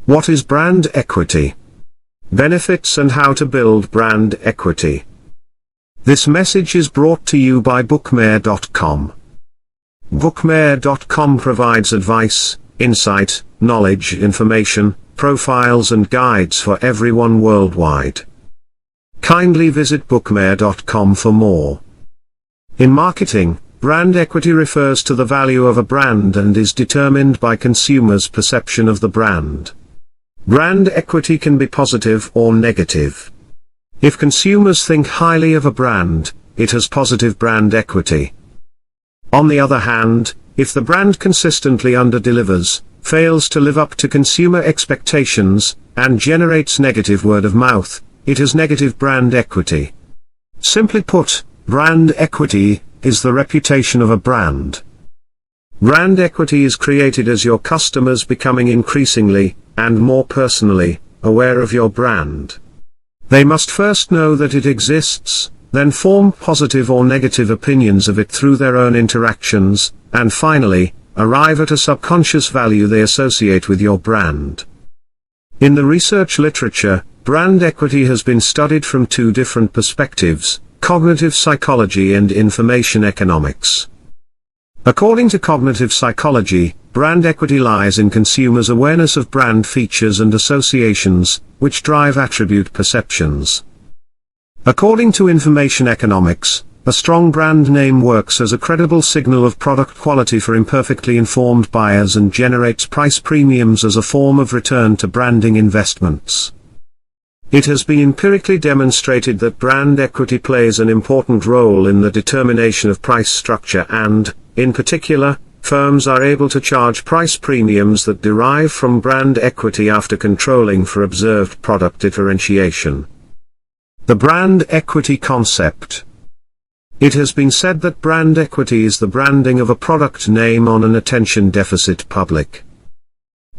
What is brand equity? Benefits and how to build brand equity. This message is brought to you by Bookmare.com. Bookmare.com provides advice, insight, knowledge, information, profiles and guides for everyone worldwide. Kindly visit Bookmare.com for more. In marketing, brand equity refers to the value of a brand and is determined by consumers' perception of the brand. Brand equity can be positive or negative. If consumers think highly of a brand, it has positive brand equity. On the other hand, if the brand consistently underdelivers, fails to live up to consumer expectations, and generates negative word of mouth, it has negative brand equity. Simply put, brand equity is the reputation of a brand. Brand equity is created as your customers becoming increasingly, and more personally, aware of your brand. They must first know that it exists, then form positive or negative opinions of it through their own interactions, and finally, arrive at a subconscious value they associate with your brand. In the research literature, brand equity has been studied from two different perspectives: cognitive psychology and information economics. According to cognitive psychology, brand equity lies in consumers' awareness of brand features and associations, which drive attribute perceptions. According to information economics, a strong brand name works as a credible signal of product quality for imperfectly informed buyers and generates price premiums as a form of return to branding investments. It has been empirically demonstrated that brand equity plays an important role in the determination of price structure and, in particular, firms are able to charge price premiums that derive from brand equity after controlling for observed product differentiation. The brand equity concept. It has been said that brand equity is the branding of a product name on an attention deficit public.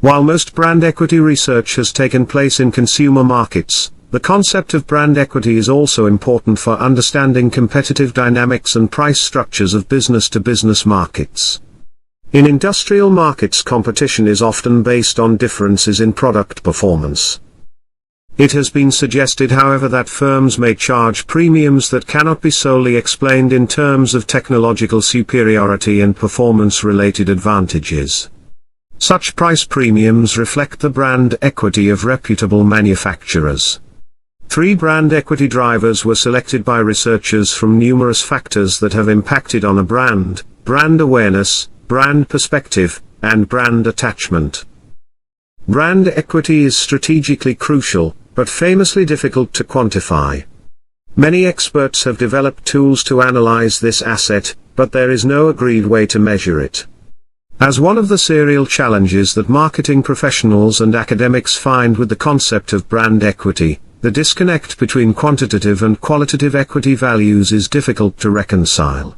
While most brand equity research has taken place in consumer markets, the concept of brand equity is also important for understanding competitive dynamics and price structures of business-to-business markets. In industrial markets, competition is often based on differences in product performance. It has been suggested, however, that firms may charge premiums that cannot be solely explained in terms of technological superiority and performance-related advantages. Such price premiums reflect the brand equity of reputable manufacturers. 3 brand equity drivers were selected by researchers from numerous factors that have impacted on a brand: brand awareness, brand perspective, and brand attachment. Brand equity is strategically crucial, but famously difficult to quantify. Many experts have developed tools to analyze this asset, but there is no agreed way to measure it. As one of the serial challenges that marketing professionals and academics find with the concept of brand equity, the disconnect between quantitative and qualitative equity values is difficult to reconcile.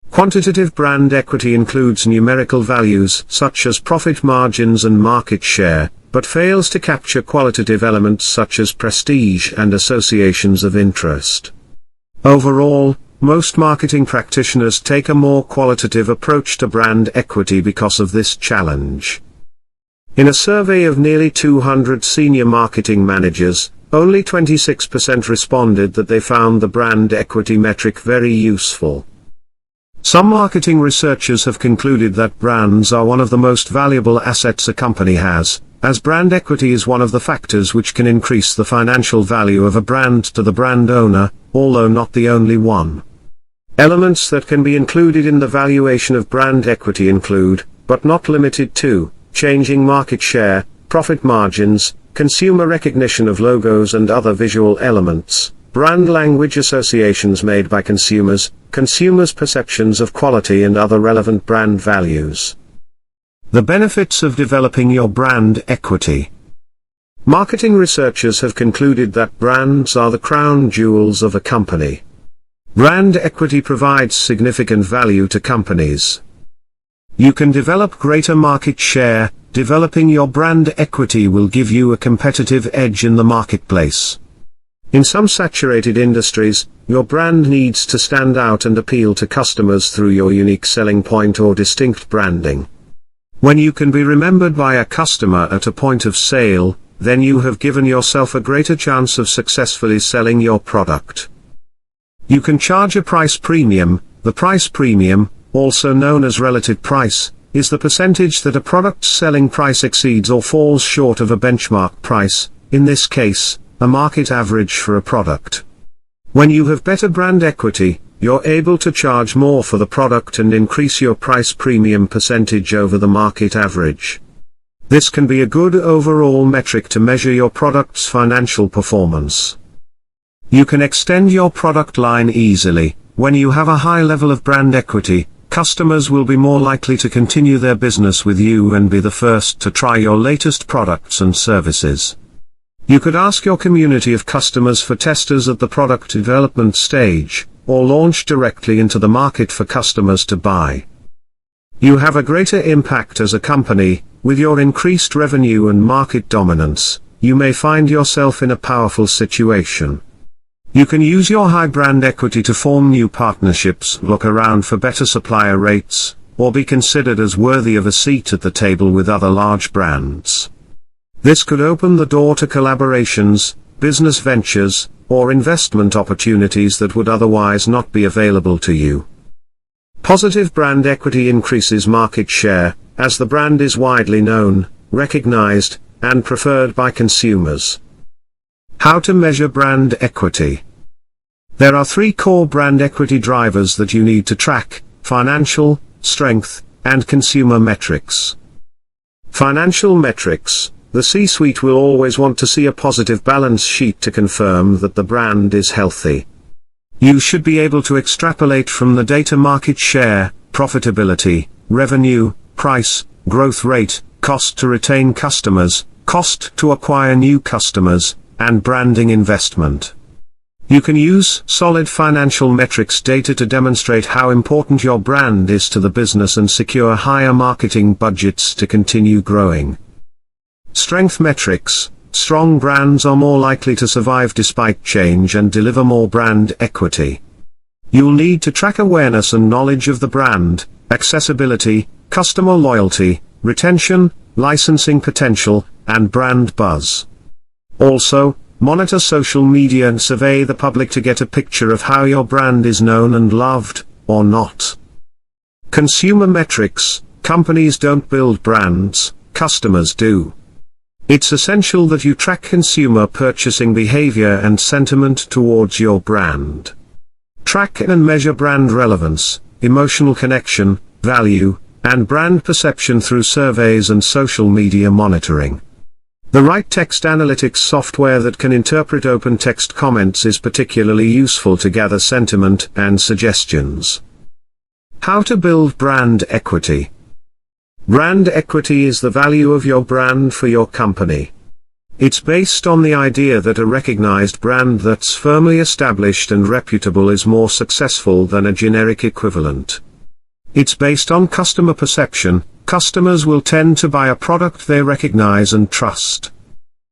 Quantitative brand equity includes numerical values such as profit margins and market share, but fails to capture qualitative elements such as prestige and associations of interest. Overall, most marketing practitioners take a more qualitative approach to brand equity because of this challenge. In a survey of nearly 200 senior marketing managers, only 26% responded that they found the brand equity metric very useful. Some marketing researchers have concluded that brands are one of the most valuable assets a company has, as brand equity is one of the factors which can increase the financial value of a brand to the brand owner, although not the only one. Elements that can be included in the valuation of brand equity include, but not limited to, changing market share, profit margins, consumer recognition of logos and other visual elements, brand language associations made by consumers, consumers' perceptions of quality and other relevant brand values. The benefits of developing your brand equity. Marketing researchers have concluded that brands are the crown jewels of a company. Brand equity provides significant value to companies. You can develop greater market share. Developing your brand equity will give you a competitive edge in the marketplace. In some saturated industries, your brand needs to stand out and appeal to customers through your unique selling point or distinct branding. When you can be remembered by a customer at a point of sale, then you have given yourself a greater chance of successfully selling your product. You can charge a price premium. The price premium, also known as relative price, is the percentage that a product's selling price exceeds or falls short of a benchmark price, in this case, a market average for a product. When you have better brand equity, you're able to charge more for the product and increase your price premium percentage over the market average. This can be a good overall metric to measure your product's financial performance. You can extend your product line easily. When you have a high level of brand equity, customers will be more likely to continue their business with you and be the first to try your latest products and services. You could ask your community of customers for testers at the product development stage, or launch directly into the market for customers to buy. You have a greater impact as a company. With your increased revenue and market dominance, you may find yourself in a powerful situation. You can use your high brand equity to form new partnerships, look around for better supplier rates, or be considered as worthy of a seat at the table with other large brands. This could open the door to collaborations, business ventures, or investment opportunities that would otherwise not be available to you. Positive brand equity increases market share, as the brand is widely known, recognized, and preferred by consumers. How to measure brand equity? There are 3 core brand equity drivers that you need to track: financial, strength, and consumer metrics. Financial metrics. The C-suite will always want to see a positive balance sheet to confirm that the brand is healthy. You should be able to extrapolate from the data market share, profitability, revenue, price, growth rate, cost to retain customers, cost to acquire new customers, and branding investment. You can use solid financial metrics data to demonstrate how important your brand is to the business and secure higher marketing budgets to continue growing. Strength metrics. Strong brands are more likely to survive despite change and deliver more brand equity. You'll need to track awareness and knowledge of the brand, accessibility, customer loyalty, retention, licensing potential, and brand buzz. Also, monitor social media and survey the public to get a picture of how your brand is known and loved, or not. Consumer metrics. Companies don't build brands, customers do. It's essential that you track consumer purchasing behavior and sentiment towards your brand. Track and measure brand relevance, emotional connection, value, and brand perception through surveys and social media monitoring. The right text analytics software that can interpret open text comments is particularly useful to gather sentiment and suggestions. How to build brand equity. Brand equity is the value of your brand for your company. It's based on the idea that a recognized brand that's firmly established and reputable is more successful than a generic equivalent. It's based on customer perception. Customers will tend to buy a product they recognize and trust.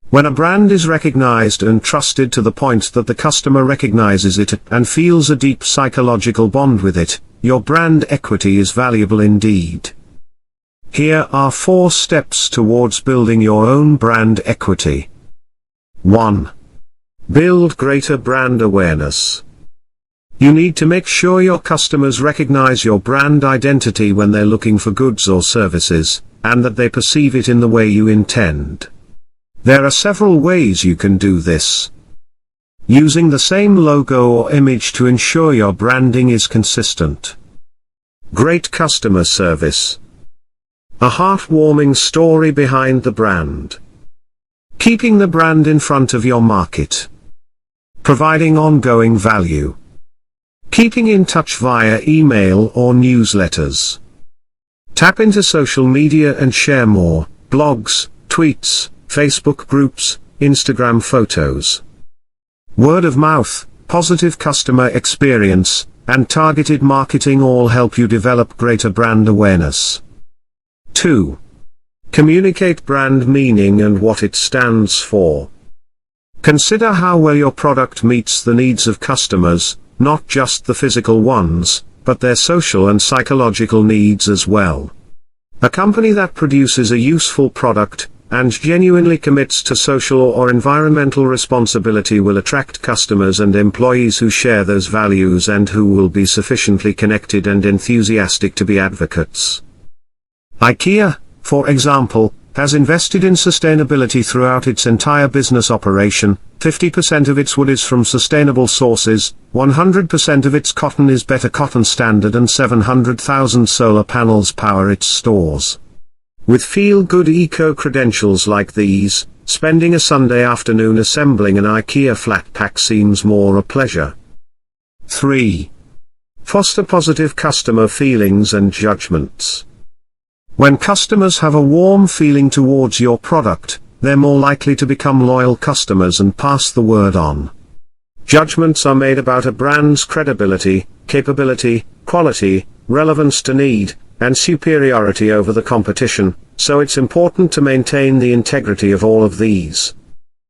When a brand is recognized and trusted to the point that the customer recognizes it and feels a deep psychological bond with it, your brand equity is valuable indeed. Here are 4 steps towards building your own brand equity. 1. Build greater brand awareness. You need to make sure your customers recognize your brand identity when they're looking for goods or services, and that they perceive it in the way you intend. There are several ways you can do this. Using the same logo or image to ensure your branding is consistent. Great customer service. A heartwarming story behind the brand. Keeping the brand in front of your market. Providing ongoing value. Keeping in touch via email or newsletters. Tap into social media and share more, blogs, tweets, Facebook groups, Instagram photos. Word of mouth, positive customer experience, and targeted marketing all help you develop greater brand awareness. 2. Communicate brand meaning and what it stands for. Consider how well your product meets the needs of customers, not just the physical ones, but their social and psychological needs as well. A company that produces a useful product, and genuinely commits to social or environmental responsibility will attract customers and employees who share those values and who will be sufficiently connected and enthusiastic to be advocates. IKEA, for example, has invested in sustainability throughout its entire business operation. 50% of its wood is from sustainable sources, 100% of its cotton is Better Cotton Standard, and 700,000 solar panels power its stores. With feel-good eco-credentials like these, spending a Sunday afternoon assembling an IKEA flat pack seems more a pleasure. 3. Foster positive customer feelings and judgments. When customers have a warm feeling towards your product, they're more likely to become loyal customers and pass the word on. Judgments are made about a brand's credibility, capability, quality, relevance to need, and superiority over the competition, so it's important to maintain the integrity of all of these.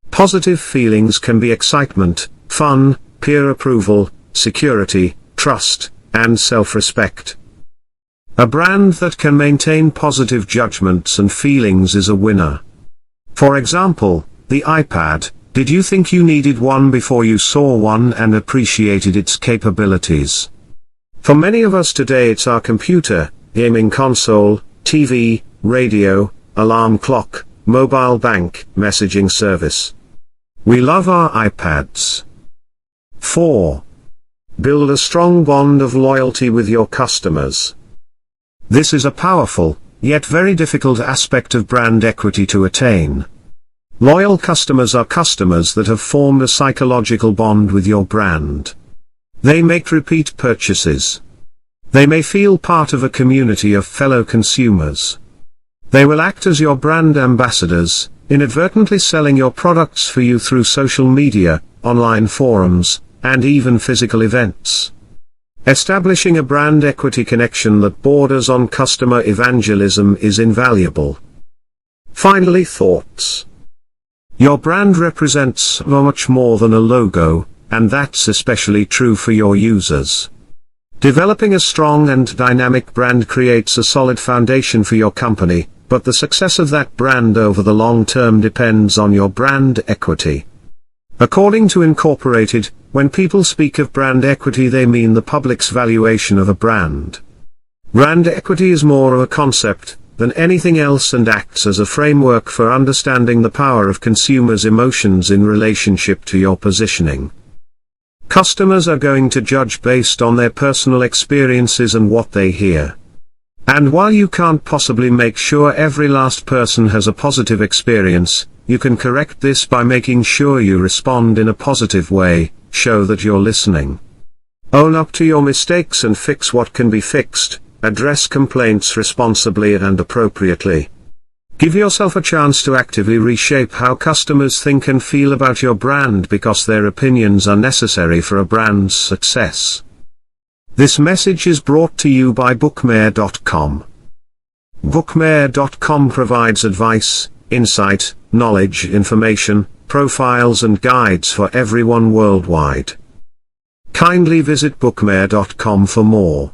Positive feelings can be excitement, fun, peer approval, security, trust, and self-respect. A brand that can maintain positive judgments and feelings is a winner. For example, the iPad. Did you think you needed one before you saw one and appreciated its capabilities? For many of us today it's our computer, gaming console, TV, radio, alarm clock, mobile bank, messaging service. We love our iPads. 4. Build a strong bond of loyalty with your customers. This is a powerful, yet very difficult aspect of brand equity to attain. Loyal customers are customers that have formed a psychological bond with your brand. They make repeat purchases. They may feel part of a community of fellow consumers. They will act as your brand ambassadors, inadvertently selling your products for you through social media, online forums, and even physical events. Establishing a brand equity connection that borders on customer evangelism is invaluable. Finally, thoughts. Your brand represents so much more than a logo, and that's especially true for your users. Developing a strong and dynamic brand creates a solid foundation for your company, but the success of that brand over the long term depends on your brand equity. According to Incorporated, when people speak of brand equity they mean the public's valuation of a brand. Brand equity is more of a concept than anything else and acts as a framework for understanding the power of consumers' emotions in relationship to your positioning. Customers are going to judge based on their personal experiences and what they hear. And while you can't possibly make sure every last person has a positive experience, you can correct this by making sure you respond in a positive way, show that you're listening. Own up to your mistakes and fix what can be fixed, address complaints responsibly and appropriately. Give yourself a chance to actively reshape how customers think and feel about your brand because their opinions are necessary for a brand's success. This message is brought to you by Bookmare.com. Bookmare.com provides advice, insight, knowledge, information, profiles and guides for everyone worldwide. Kindly visit Bookmare.com for more.